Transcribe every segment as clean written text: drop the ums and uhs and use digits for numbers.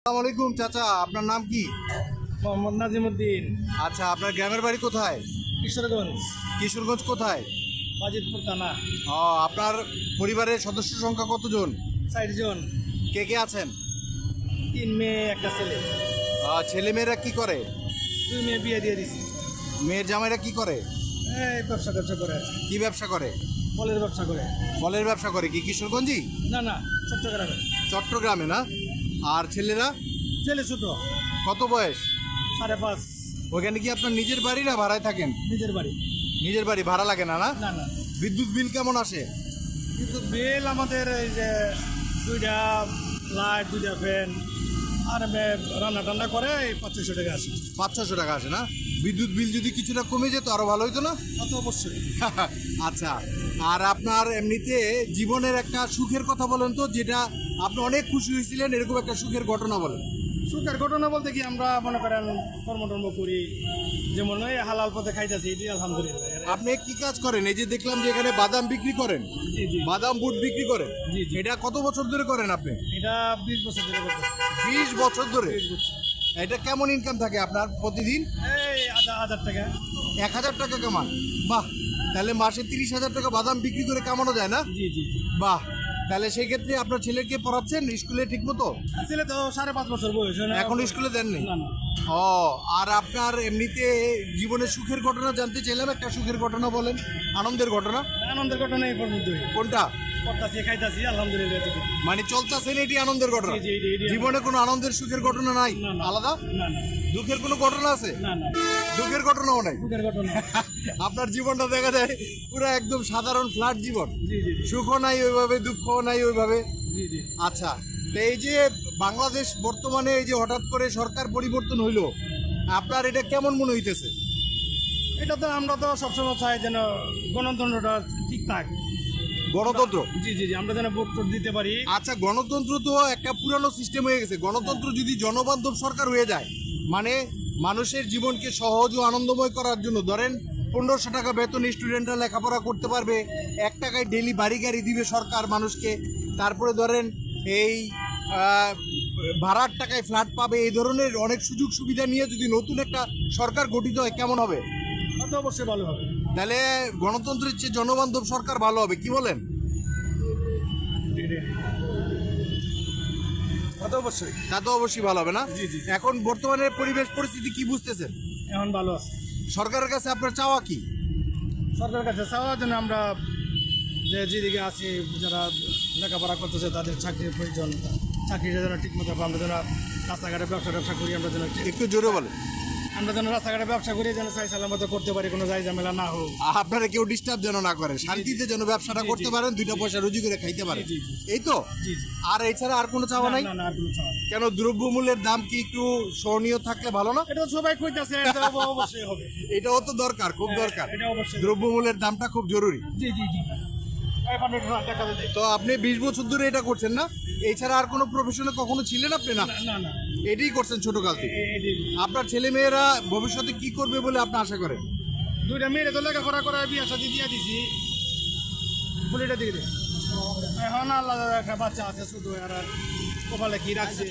আসসালামু আলাইকুম চাচা, আপনার নাম কি? মোহাম্মদ নাজিমুদ্দিন। আচ্ছা, আপনার গ্রামের বাড়ি কোথায়? কিশোরগঞ্জ। কিশোরগঞ্জ কোথায়? বাজিতপুর থানা। আপনার পরিবারের সদস্য সংখ্যা কতজন? 60 জন। কে কে আছেন? 3 মেয়ে, একটা ছেলে। ছেলেমেয়েরা কি করে? 2 মেয়ে বিয়ে দিয়ে দিছি। মেয়ের জামাইরা কি করে? এই ব্যবসা করে। কি ব্যবসা করে? ফলের ব্যবসা করে। ফলের ব্যবসা করে কি কিশোরগঞ্জই? না, চট্টগ্রামে। চট্টগ্রামে না? আর ছেলেরা? ছেলে ছোট, কত বয়স? 5.5। ওখানে কি আপনার নিজের বাড়ি না ভাড়ায় থাকেন? নিজের বাড়ি। নিজের বাড়ি, ভাড়া লাগে না? না, না। বিদ্যুৎ বিল কেমন আসে? কিন্তু বিল আমাদের এই যে 2টা লাইট, 2টা ফ্যান আর রান্না টান্না করে 500 টাকা আসে। 500 টাকা আসে না? বিদ্যুৎ বিল যদি কিছুটা কমে যেত আরো ভালো হতো না? তা তো অবশ্যই। আচ্ছা, আর আপনার এমনিতে জীবনের একটা সুখের কথা বলেন তো, যেটা আপনি অনেক খুশি হয়েছিলেন, এরকম একটা সুখের ঘটনা বলেন। সুখের ঘটনা বলতে কি, আমরা মনে করেন কর্ম করি, যেমন ওই হালাল পথে খাইতেছি, এটি আলহামদুলিল্লাহ। আপনি কি কাজ করেন? এই যে দেখলাম যে এখানে বাদাম বিক্রি করেন, জি। বাদাম বুট বিক্রি করেন। জি। এটা কত বছর ধরে করেন আপনি? এটা 20 বছর ধরে করতেছি। 20 বছর ধরে? 20 বছর। এটা কেমন ইনকাম থাকে আপনার প্রতিদিন? এই 1000 টাকা। 1000 টাকা কামান? বাহ, তাহলে মাসে 30,000 টাকা বাদাম বিক্রি করে কামানো যায় না? জি। বাহ, তাহলে সেই ক্ষেত্রে আপনার ছেলেকে পড়াচ্ছেন স্কুলে ঠিক মতো? ছেলে তো 5.5 বছর বয়স। এখন স্কুলে দেননি? না। আর আপনার এমনিতে জীবনের সুখের ঘটনা জানতে চাইলাম, একটা সুখের ঘটনা বলেন, আনন্দের ঘটনা। আনন্দের ঘটনা এই পর্যন্ত কোনটা? করতেছি, খাইতেছি, আলহামদুলিল্লাহ। মানে চলতেছেন, এটি আনন্দের ঘটনা? জি। জীবনে কোনো আনন্দের সুখের ঘটনা নাই? না। আলাদা? না। দুঃখের কোনো ঘটনা আছে? না। দুঃখের ঘটনাও নাই? সুখের ঘটনা। আপনার জীবনটা দেখা যায় পুরো একদম সাধারণ ফ্ল্যাট জীবন। জি। সুখও নাই ওইভাবে, দুঃখও নাই ওইভাবে। জি। আচ্ছা, তো এই যে বাংলাদেশ বর্তমানে এই যে হঠাৎ করে সরকার পরিবর্তন হইলো, আপনার এটা কেমন মনে হইতেছে? এটা তো আমরা তো সবসময় চাই যেন গণতন্ত্রটা ঠিকঠাক। গণতন্ত্র? জি। আমরা যেন ভোট দিতে পারি। আচ্ছা, গণতন্ত্র তো একটা পুরানো সিস্টেম হয়ে গেছে। গণতন্ত্র যদি জনবান্ধব সরকার হয়ে যায়, মানে মানুষের জীবনকে সহজ ও আনন্দময় করার জন্য, ধরেন 1500 টাকা বেতন স্টুডেন্টরা লেখাপড়া করতে পারবে, 1 টাকায় ডেলি বাড়ি গাড়ি দিবে সরকার মানুষকে, তারপরে ধরেন এই ভাড়ার টাকায় ফ্ল্যাট পাবে, এই ধরনের অনেক সুযোগ সুবিধা নিয়ে যদি নতুন একটা সরকার গঠিত হয় কেমন হবে? তা তো অবশ্যই ভালো হবে। তাহলে গণতন্ত্রের চেয়ে জনবান্ধব সরকার ভালো হবে, কি বলেন? তা তো অবশ্যই ভালো হবে না? জি। এখন বর্তমানে পরিবেশ পরিস্থিতি কি বুঝতেছেন? এখন ভালো আছে। সরকারের কাছে আপনার চাওয়া কি? সরকারের কাছে চাওয়ার জন্য আমরা যেদিকে আছি, যারা লেখাপড়া করতেছে তাদের চাকরির প্রয়োজন, চাকরিটা যেন ঠিক মতো, আমরা যেন রাস্তাঘাটে ব্যবসা করি, আমরা যেন একটু জোরে বলেন। আমরা যেন রাস্তাঘাটে ব্যবসা করি, যেন চাই সালার মতো করতে পারি, কোনো যাই ঝামেলা না হোক। আপনারা কেউ ডিস্টার্ব যেন না করে, শান্তিতে যেন ব্যবসাটা করতে পারেন, 2টা পয়সা রুজি করে খাইতে পারেন, জি। এই তো? জি। আর এছাড়া আর কোনো চাওয়া নাই? না, আর কোনো চাওয়া নেই। কেন, দ্রব্যমূল্যের দাম কি একটু সহনীয় থাকলে ভালো না? এটা তো সবাই কইতাছে, এটা অবশ্যই হবে। এটাও তো দরকার, খুব দরকার। এটা অবশ্যই। দ্রব্যমূল্যের দামটা খুব জরুরি। জি। এখন এটা টাকা দেয়। তো আপনি 20 বছর ধরে এটা করছেন না? এছাড়া আর কোনো প্রফেশনে কখনো ছিলেন আপনি? না, না। এটাই করছেন ছোটকাল থেকে। আপনার ছেলে মেয়েরা ভবিষ্যতে কি করবে বলে আপনি আশা করেন? 2টা মেয়ের তো লেখাপড়া করে বিয়ে শাদী দিয়ে দিছি, পুলিটা দিয়ে দিই। এখন আল্লাহ একটা বাচ্চা আছে শুধু, আর কপালে কি রাখছে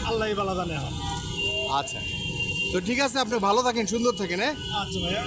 আল্লাহই ভালো জানে। আচ্ছা, তো ঠিক আছে, আপনি ভালো থাকেন, সুন্দর থাকেন। হ্যাঁ, আচ্ছা ভাইয়া।